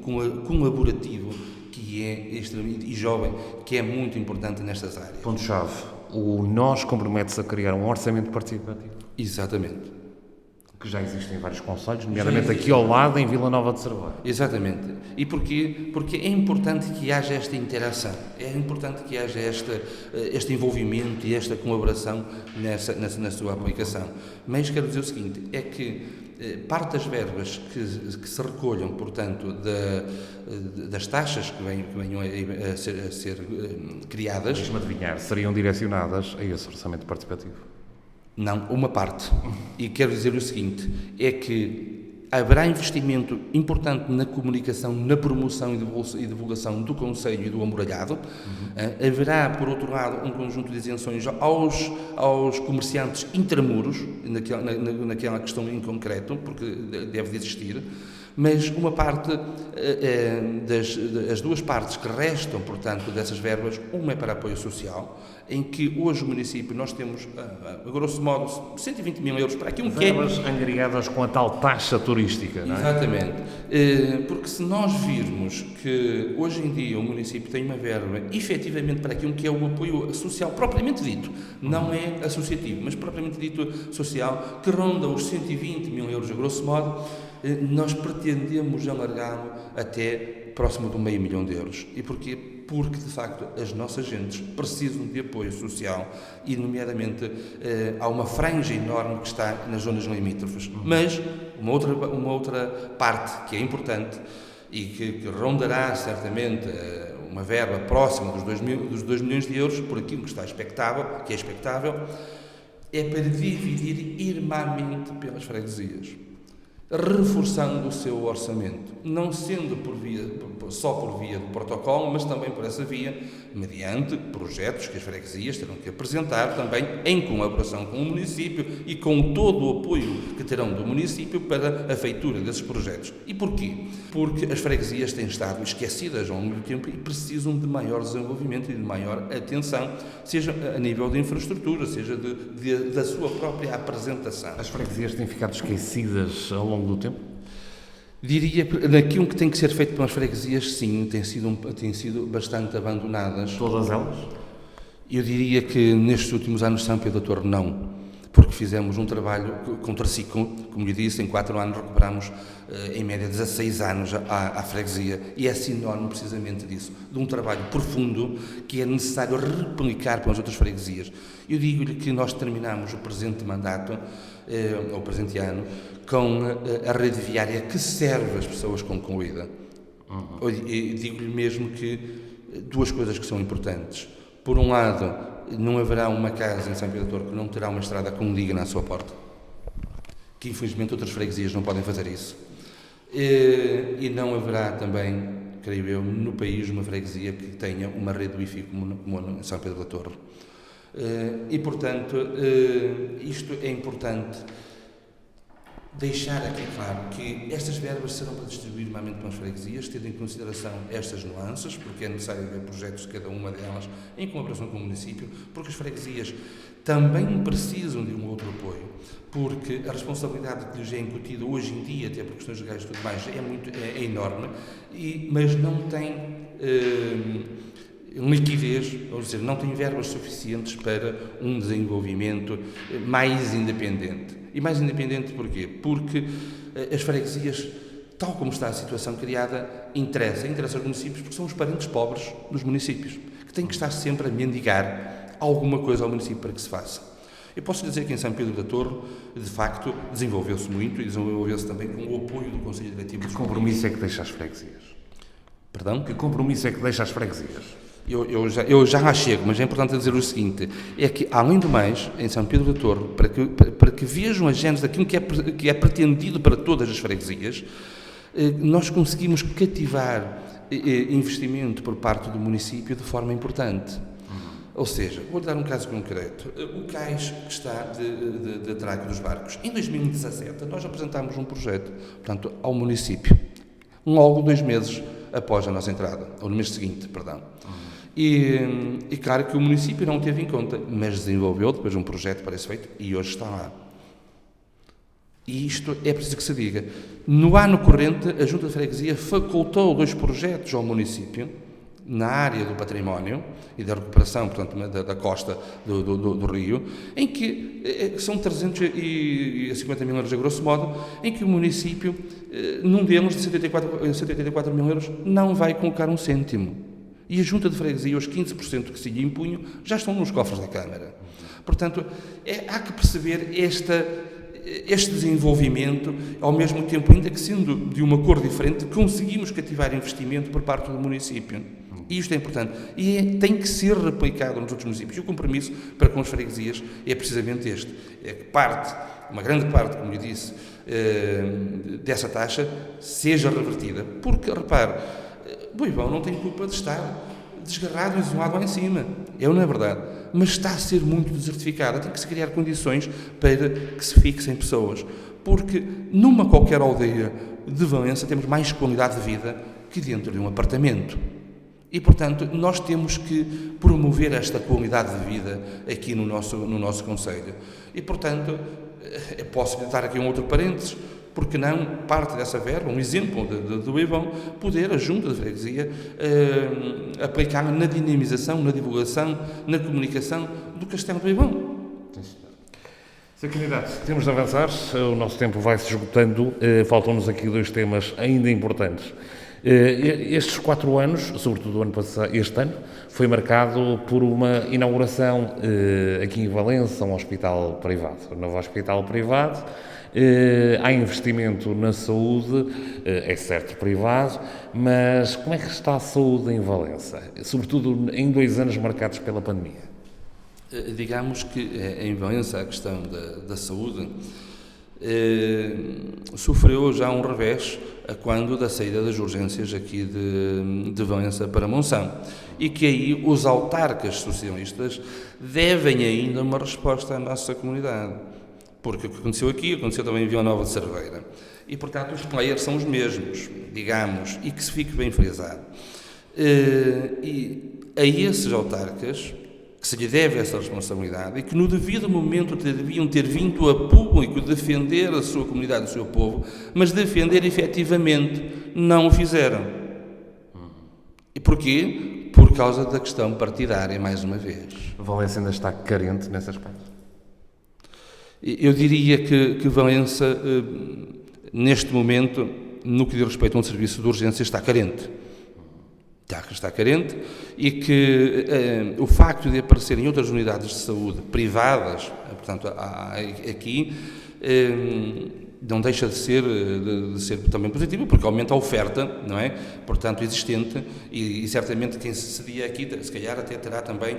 colaborativo, que é extremamente e jovem, que é muito importante nestas áreas. Ponto-chave, o NOS compromete-se a criar um orçamento participativo. Exatamente. Que já existe em vários concelhos, nomeadamente aqui ao lado, em Vila Nova de Cerveira. Exatamente. E porquê? Porque é importante que haja esta interação, é importante que haja este envolvimento e esta colaboração na sua aplicação. Mas quero dizer o seguinte, é que parte das verbas que se recolham, portanto, das taxas que venham a ser criadas... Deixe-me adivinhar, seriam direcionadas a esse orçamento participativo? Não, uma parte. E quero dizer o seguinte, é que haverá investimento importante na comunicação, na promoção e divulgação do concelho e do amuralhado. Haverá, por outro lado, um conjunto de isenções aos comerciantes intramuros, naquela questão em concreto, porque deve de existir. Mas uma parte, as duas partes que restam, portanto, dessas verbas, uma é para apoio social, em que hoje o município nós temos, a grosso modo, 120 mil euros para aquilo que é... Verbas angariadas com a tal taxa turística, não é? Exatamente. Porque se nós virmos que hoje em dia o município tem uma verba, efetivamente, para aquilo que é o apoio social propriamente dito, não é associativo, mas propriamente dito social, que ronda os 120 mil euros, a grosso modo, nós pretendemos alargá-lo até próximo de 500 mil euros. E porquê? Porque, de facto, as nossas gentes precisam de apoio social e, nomeadamente, há uma franja enorme que está nas zonas limítrofes. Mas, uma outra parte que é importante e que rondará, certamente, uma verba próxima dos 2 milhões de euros, por aquilo que é expectável, é para dividir irmãmente pelas freguesias. reforçando o seu orçamento, não sendo só por via do protocolo, mas também por essa via, mediante projetos que as freguesias terão que apresentar também em colaboração com o município e com todo o apoio que terão do município para a feitura desses projetos. E porquê? Porque as freguesias têm estado esquecidas ao longo do tempo e precisam de maior desenvolvimento e de maior atenção, seja a nível de infraestrutura, seja da sua própria apresentação. As freguesias têm ficado esquecidas ao longo do tempo? Diria que naquilo que tem que ser feito pelas freguesias, sim, têm sido bastante abandonadas. Todas elas? Eu diria que nestes últimos anos São Pedro da Torre não, porque fizemos um trabalho contraciclo, como lhe disse, em 4 anos recuperamos em média 16 anos à freguesia, e é sinónimo precisamente disso, de um trabalho profundo que é necessário replicar pelas outras freguesias. Eu digo-lhe que nós terminamos o presente mandato, ou o presente ano, com a rede viária que serve as pessoas concluída. E digo-lhe mesmo que 2 coisas que são importantes. Por um lado, não haverá uma casa em São Pedro da Torre que não terá uma estrada condigna à sua porta, que infelizmente outras freguesias não podem fazer isso. E não haverá também, creio eu, no país uma freguesia que tenha uma rede Wi-Fi como em São Pedro da Torre. E portanto, isto é importante deixar aqui claro que estas verbas serão para distribuir normalmente para as freguesias, tendo em consideração estas nuances, porque é necessário ver projetos de cada uma delas em colaboração com o município, porque as freguesias também precisam de um outro apoio, porque a responsabilidade que lhes é incutida hoje em dia, até por questões legais e tudo mais, é enorme, mas não tem liquidez, ou seja, não tem verbas suficientes para um desenvolvimento mais independente. E mais independente porquê? Porque as freguesias, tal como está a situação criada, interessa aos municípios, porque são os parentes pobres dos municípios, que têm que estar sempre a mendigar alguma coisa ao município para que se faça. Eu posso dizer que em São Pedro da Torre, de facto, desenvolveu-se muito e desenvolveu-se também com o apoio do Conselho Diretivo. Que compromisso é que deixa as freguesias? Perdão? Que compromisso é que deixa as freguesias? Eu já lá chego, mas é importante dizer o seguinte, é que, além do mais, em São Pedro da Torre, para que vejam a gênese daquilo que é pretendido para todas as freguesias, nós conseguimos cativar investimento por parte do município de forma importante. Ou seja, vou-lhe dar um caso concreto. O cais que está de atraque dos barcos. Em 2017, nós apresentámos um projeto, portanto, ao município, logo 2 meses após a nossa entrada, ou no mês seguinte, perdão. E claro que o município não teve em conta, mas desenvolveu depois um projeto para esse feito e hoje está lá. E isto é preciso que se diga. No ano corrente, a Junta de Freguesia facultou 2 projetos ao município, na área do património e da recuperação, portanto, da costa do rio, em que são 350 mil euros, a grosso modo, em que o município, num deles, de 184 mil euros, não vai colocar um cêntimo. E a Junta de Freguesia, os 15% que se lhe impunham, já estão nos cofres da Câmara. Portanto, há que perceber este desenvolvimento, ao mesmo tempo, ainda que sendo de uma cor diferente, conseguimos cativar investimento por parte do município. E isto é importante. E tem que ser replicado nos outros municípios. E o compromisso para com as freguesias é precisamente este. É que uma grande parte, como lhe disse, dessa taxa seja revertida. Porque, repare, Boivão não tem culpa de estar desgarrado e isolado lá em cima. Não é verdade. Mas está a ser muito desertificada. Tem que se criar condições para que se fixem pessoas. Porque numa qualquer aldeia de Valença temos mais qualidade de vida que dentro de um apartamento. E, portanto, nós temos que promover esta qualidade de vida aqui no nosso concelho. E, portanto, posso dar aqui um outro parênteses, porque não parte dessa verba, um exemplo do Ivão, poder a Junta de Freguesia aplicar na dinamização, na divulgação, na comunicação do Castelo do Ivão. Sr. Candidato, temos de avançar, o nosso tempo vai se esgotando, faltam-nos aqui 2 temas ainda importantes. Estes 4 anos, sobretudo o ano passado, este ano, foi marcado por uma inauguração aqui em Valença, um hospital privado. Um novo hospital privado, há investimento na saúde, é certo privado, mas como é que está a saúde em Valença? Sobretudo em 2 anos marcados pela pandemia. Digamos que em Valença a questão da saúde sofreu já um revés a quando da saída das urgências aqui de Valença para Monção, e que aí os autarcas socialistas devem ainda uma resposta à nossa comunidade, porque o que aconteceu aqui aconteceu também em Vila Nova de Cerveira, e portanto os players são os mesmos, digamos, e que se fique bem frisado. E a esses autarcas que se lhe deve essa responsabilidade e que no devido momento deviam ter vindo a público defender a sua comunidade, o seu povo, mas defender efetivamente não o fizeram. E porquê? Por causa da questão partidária, mais uma vez. Valença ainda está carente nesse aspecto? Eu diria que Valença, neste momento, no que diz respeito a um serviço de urgência, está carente. Está carente, e que o facto de aparecerem outras unidades de saúde privadas, portanto, aqui, não deixa de ser também positivo, porque aumenta a oferta, não é? Portanto, existente, e certamente quem se cedia aqui, se calhar até terá também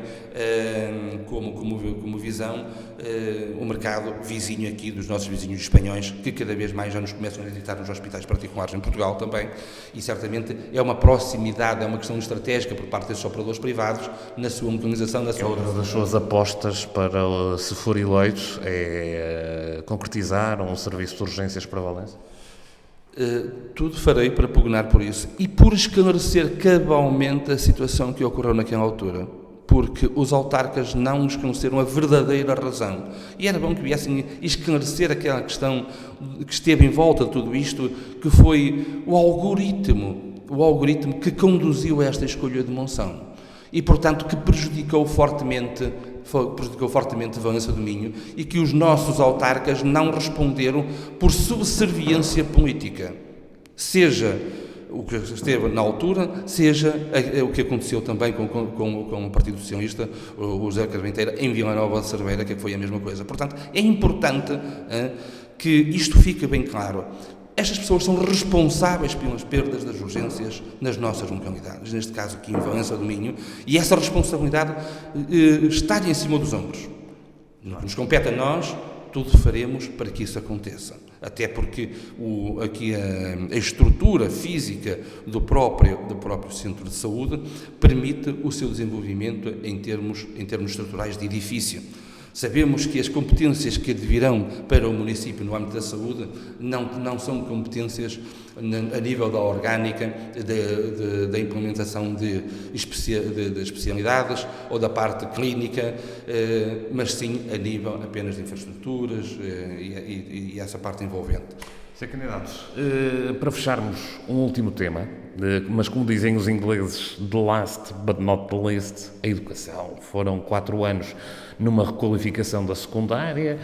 como visão o mercado vizinho aqui dos nossos vizinhos espanhóis, que cada vez mais já nos começam a acreditar nos hospitais particulares em Portugal também, e certamente é uma proximidade, é uma questão estratégica por parte desses operadores privados na sua modernização da sua... Outra das suas apostas para, se for eleito, é concretizar um serviço de urgências para Valença? Tudo farei para pugnar por isso e por esclarecer cabalmente a situação que ocorreu naquela altura, porque os autarcas não nos conheceram a verdadeira razão, e era bom que viessem esclarecer aquela questão que esteve em volta de tudo isto, que foi o algoritmo que conduziu a esta escolha de Monção e, portanto, que prejudicou fortemente Valença do Minho, e que os nossos autarcas não responderam por subserviência política, seja o que esteve na altura, seja o que aconteceu também com o Partido Socialista, o José Carmenteira, em Vila Nova de Cerveira, que foi a mesma coisa. Portanto, é importante que isto fique bem claro. Estas pessoas são responsáveis pelas perdas das urgências nas nossas localidades, neste caso aqui em Valença do Minho, e essa responsabilidade está-lhe em cima dos ombros. No que nos compete a nós, tudo faremos para que isso aconteça. Até porque aqui a estrutura física do próprio centro de saúde permite o seu desenvolvimento em termos estruturais de edifício. Sabemos que as competências que advirão para o município no âmbito da saúde não são competências a nível da orgânica, da implementação de especialidades ou da parte clínica, mas sim a nível apenas de infraestruturas e essa parte envolvente. Sr. Candidato, para fecharmos um último tema, mas como dizem os ingleses, the last but not the least, a educação. Foram 4 anos numa requalificação da secundária,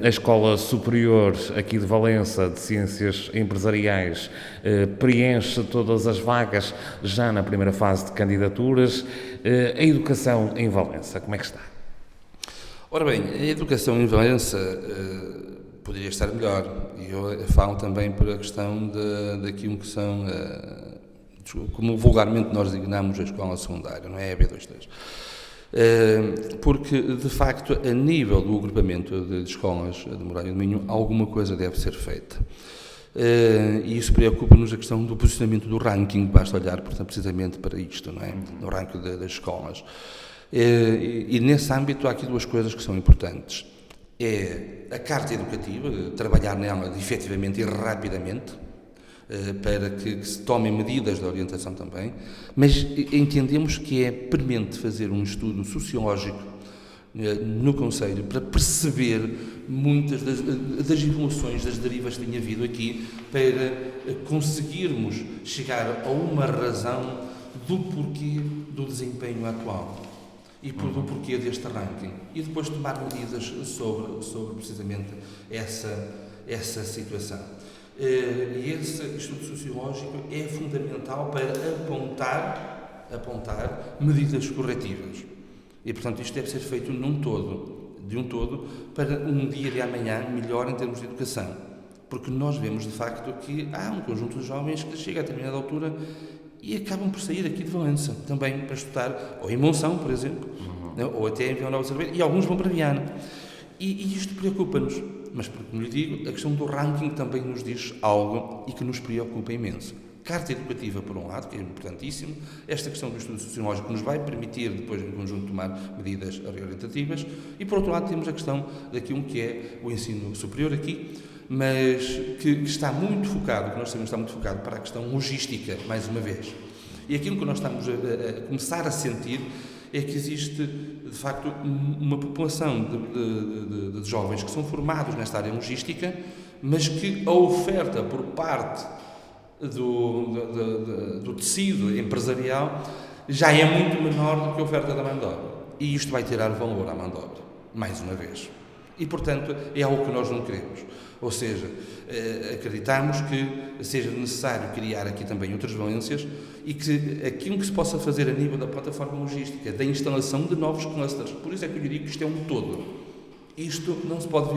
a Escola Superior aqui de Valença de Ciências Empresariais preenche todas as vagas já na primeira fase de candidaturas. A educação em Valença, como é que está? Ora bem, a educação em Valença poderia estar melhor, e eu falo também por a questão daquilo que são, como vulgarmente nós designamos a escola secundária, não é a EB23. Porque, de facto, a nível do agrupamento de escolas de Moraia do Minho, alguma coisa deve ser feita. E isso preocupa-nos a questão do posicionamento do ranking, basta olhar, portanto, precisamente para isto, não é? No ranking das escolas. E nesse âmbito há aqui 2 coisas que são importantes. É a carta educativa, trabalhar nela efetivamente e rapidamente, para que se tomem medidas de orientação também, mas entendemos que é premente fazer um estudo sociológico no Conselho para perceber muitas das evoluções, das derivas que tem havido aqui, para conseguirmos chegar a uma razão do porquê do desempenho atual e do porquê deste ranking, e depois tomar medidas sobre precisamente essa situação. E esse estudo sociológico é fundamental para apontar medidas corretivas. E, portanto, isto deve ser feito de um todo, para um dia de amanhã melhor em termos de educação. Porque nós vemos, de facto, que há um conjunto de jovens que chega a determinada altura e acabam por sair aqui de Valença, também para estudar, ou em Monção, por exemplo, ou até em Vila Nova de Cerveira, e alguns vão para Viana. E isto preocupa-nos, mas porque, como lhe digo, a questão do ranking também nos diz algo e que nos preocupa imenso. Carta educativa, por um lado, que é importantíssimo, esta questão do estudo sociológico nos vai permitir, depois, em conjunto, tomar medidas reorientativas, e, por outro lado, temos a questão daquilo que é o ensino superior aqui, mas que está muito focado, que nós sabemos está muito focado para a questão logística, mais uma vez. E aquilo que nós estamos a começar a sentir é que existe, de facto, uma população de jovens que são formados nesta área logística, mas que a oferta por parte do tecido empresarial já é muito menor do que a oferta da mão de obra. E isto vai tirar valor à mão de obra, mais uma vez. E, portanto, é algo que nós não queremos. Ou seja, acreditamos que seja necessário criar aqui também outras valências e que aquilo que se possa fazer a nível da plataforma logística, da instalação de novos clusters, por isso é que eu digo que isto é um todo. Isto não se pode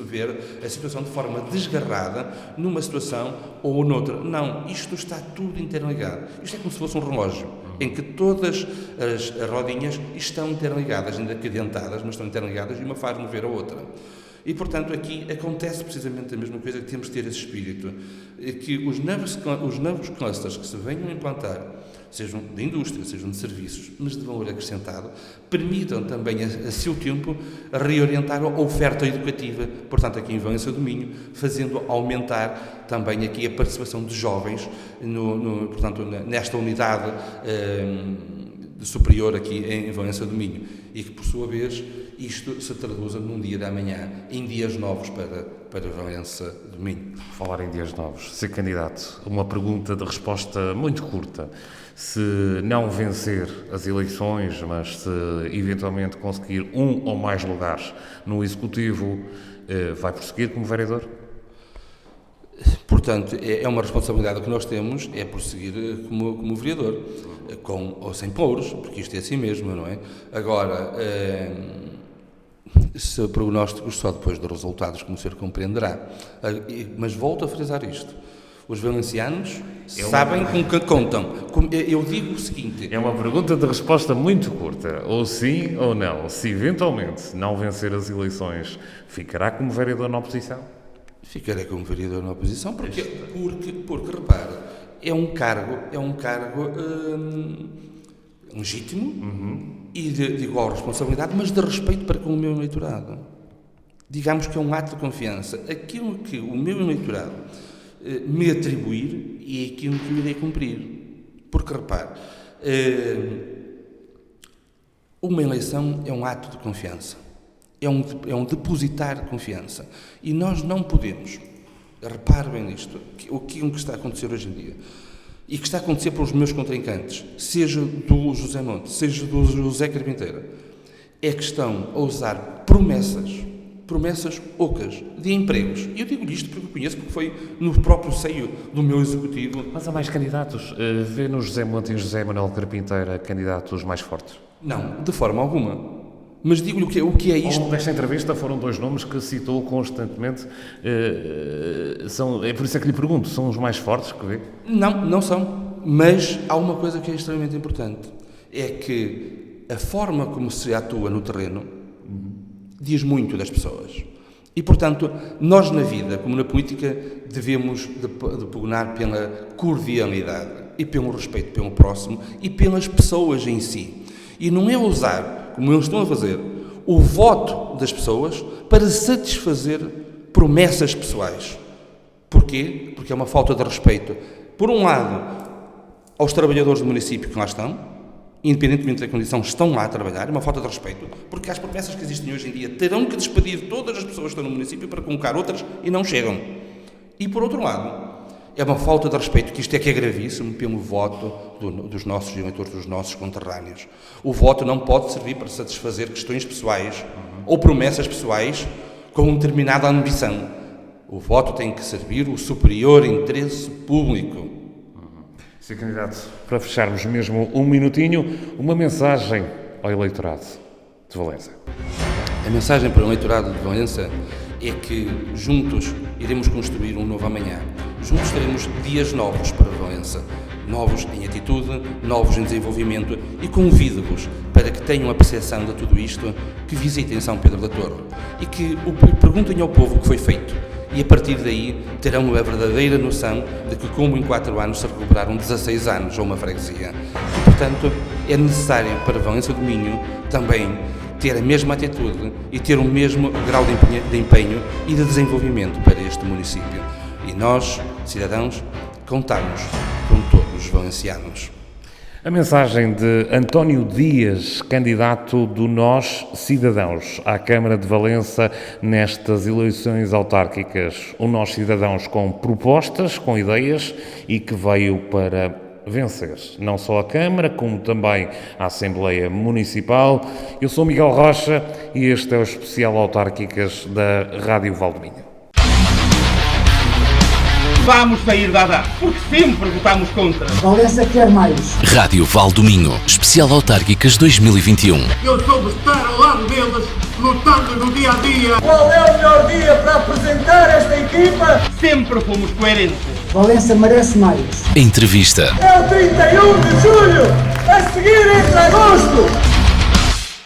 ver a situação de forma desgarrada numa situação ou noutra. Não, isto está tudo interligado. Isto é como se fosse um relógio, em que todas as rodinhas estão interligadas, ainda cadentadas, mas estão interligadas e uma faz mover a outra. E, portanto, aqui acontece precisamente a mesma coisa, que temos de ter esse espírito, que os novos clusters que se venham a implantar, sejam de indústria, sejam de serviços, mas de valor acrescentado, permitam também, a seu tempo, reorientar a oferta educativa, portanto, aqui em Valença do Minho, fazendo aumentar também aqui a participação de jovens, portanto, nesta unidade superior aqui em Valença do Minho, e que, por sua vez, isto se traduza num dia da manhã, em dias novos para Valença do Minho. Falar em dias novos, ser candidato, uma pergunta de resposta muito curta. Se não vencer as eleições, mas se eventualmente conseguir um ou mais lugares no Executivo, vai prosseguir como vereador? Portanto, é uma responsabilidade que nós temos, é prosseguir como vereador, com ou sem pouros, porque isto é assim mesmo, não é? Agora, se prognósticos só depois dos resultados, como o senhor compreenderá. Mas volto a frisar isto. Os valencianos sabem com que contam. Eu digo o seguinte... É uma pergunta de resposta muito curta. Ou sim ou não. Se eventualmente não vencer as eleições, ficará como vereador na oposição? Ficarei como vereador na oposição, porque repare, é um cargo legítimo e de igual responsabilidade, mas de respeito para com o meu eleitorado. Digamos que é um ato de confiança. Aquilo que o meu eleitorado me atribuir é aquilo que eu irei cumprir. Porque, repare, uma eleição é um ato de confiança. É um depositar de confiança. E nós não podemos, repare bem nisto, o que está a acontecer hoje em dia, e que está a acontecer para os meus contrincantes, seja do José Monte, seja do José Carpinteira, é que estão a usar promessas ocas de empregos. E eu digo isto porque eu conheço, porque foi no próprio seio do meu executivo. Mas há mais candidatos? Vê no José Monte e José Manuel Carpinteira candidatos mais fortes? Não, de forma alguma. Mas digo-lhe o que é isto. Ao longo desta entrevista foram dois nomes que citou constantemente. É por isso é que lhe pergunto, são os mais fortes que vê? Não são. Mas há uma coisa que é extremamente importante. É que a forma como se atua no terreno diz muito das pessoas. E, portanto, nós na vida, como na política, devemos de pugnar pela cordialidade e pelo respeito pelo próximo e pelas pessoas em si. E não é usar, como eles estão a fazer, o voto das pessoas para satisfazer promessas pessoais. Porquê? Porque é uma falta de respeito, por um lado, aos trabalhadores do município que lá estão, independentemente da condição, estão lá a trabalhar, é uma falta de respeito, porque as promessas que existem hoje em dia terão que despedir todas as pessoas que estão no município para colocar outras e não chegam. E, por outro lado, é uma falta de respeito, que isto é gravíssimo, pelo voto dos nossos eleitores, dos nossos conterrâneos. O voto não pode servir para satisfazer questões pessoais ou promessas pessoais com determinada ambição. O voto tem que servir o superior interesse público. Sr. Candidato, para fecharmos mesmo um minutinho, uma mensagem ao eleitorado de Valença. A mensagem para o eleitorado de Valença é que juntos iremos construir um novo amanhã. juntos teremos dias novos para Valença. Novos em atitude, novos em desenvolvimento, e convido-vos para que tenham a percepção de tudo isto, que visitem São Pedro da Torre e que perguntem ao povo o que foi feito. E a partir daí terão a verdadeira noção de que, como em 4 anos se recuperaram 16 anos a uma freguesia. E, portanto, é necessário para Valença do Minho também ter a mesma atitude e ter o mesmo grau de empenho e de desenvolvimento para este município. E nós, cidadãos, contamos com todos os valencianos. A mensagem de António Dias, candidato do Nós Cidadãos à Câmara de Valença nestas eleições autárquicas. O Nós Cidadãos com propostas, com ideias e que veio para vencer não só a Câmara, como também a Assembleia Municipal. Eu sou Miguel Rocha e este é o Especial Autárquicas da Rádio Val do Minho. Vamos sair da ADA, porque sempre votamos contra. Valença quer mais. Rádio Val do Minho, Especial Autárquicas 2021. Eu soube estar ao lado deles, lutando no dia a dia. Qual é o melhor dia para apresentar esta equipa? Sempre fomos coerentes. Valença merece mais. Entrevista. É o 31 de julho, a seguir entre agosto.